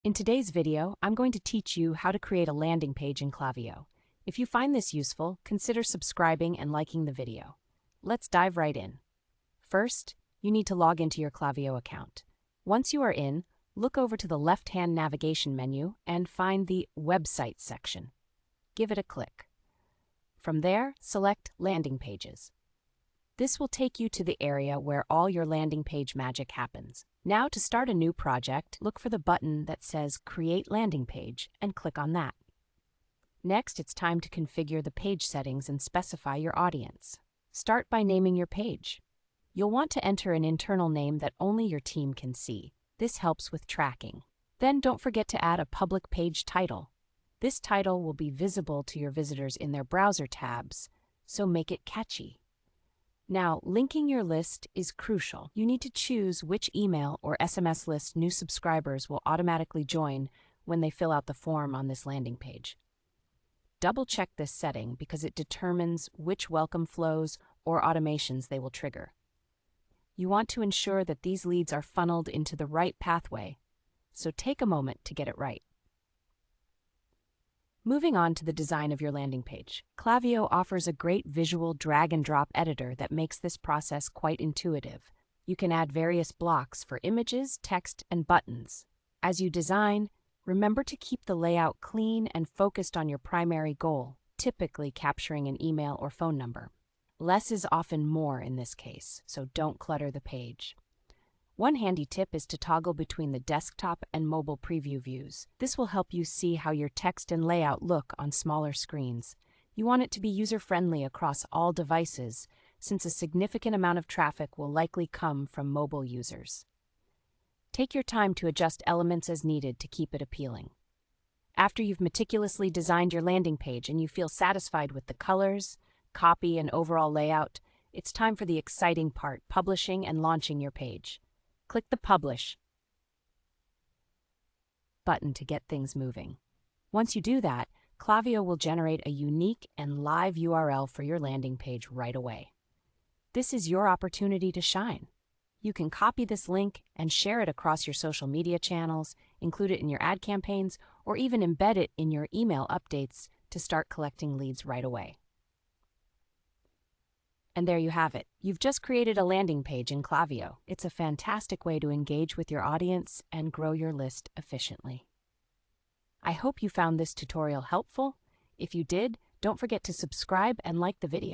In today's video, I'm going to teach you how to create a landing page in Klaviyo. If you find this useful, consider subscribing and liking the video. Let's dive right in. First, you need to log into your Klaviyo account. Once you are in, look over to the left-hand navigation menu and find the Website section. Give it a click. From there, select Landing Pages. This will take you to the area where all your landing page magic happens. Now, to start a new project, look for the button that says Create Landing Page and click on that. Next, it's time to configure the page settings and specify your audience. Start by naming your page. You'll want to enter an internal name that only your team can see. This helps with tracking. Then don't forget to add a public page title. This title will be visible to your visitors in their browser tabs, so make it catchy. Now, linking your list is crucial. You need to choose which email or SMS list new subscribers will automatically join when they fill out the form on this landing page. Double-check this setting because it determines which welcome flows or automations they will trigger. You want to ensure that these leads are funneled into the right pathway, so take a moment to get it right. Moving on to the design of your landing page, Klaviyo offers a great visual drag-and-drop editor that makes this process quite intuitive. You can add various blocks for images, text, and buttons. As you design, remember to keep the layout clean and focused on your primary goal, typically capturing an email or phone number. Less is often more in this case, so don't clutter the page. One handy tip is to toggle between the desktop and mobile preview views. This will help you see how your text and layout look on smaller screens. You want it to be user-friendly across all devices, since a significant amount of traffic will likely come from mobile users. Take your time to adjust elements as needed to keep it appealing. After you've meticulously designed your landing page and you feel satisfied with the colors, copy, and overall layout, it's time for the exciting part, publishing and launching your page. Click the Publish button to get things moving. Once you do that, Klaviyo will generate a unique and live URL for your landing page right away. This is your opportunity to shine. You can copy this link and share it across your social media channels, include it in your ad campaigns, or even embed it in your email updates to start collecting leads right away. And there you have it. You've just created a landing page in Klaviyo. It's a fantastic way to engage with your audience and grow your list efficiently. I hope you found this tutorial helpful. If you did, don't forget to subscribe and like the video.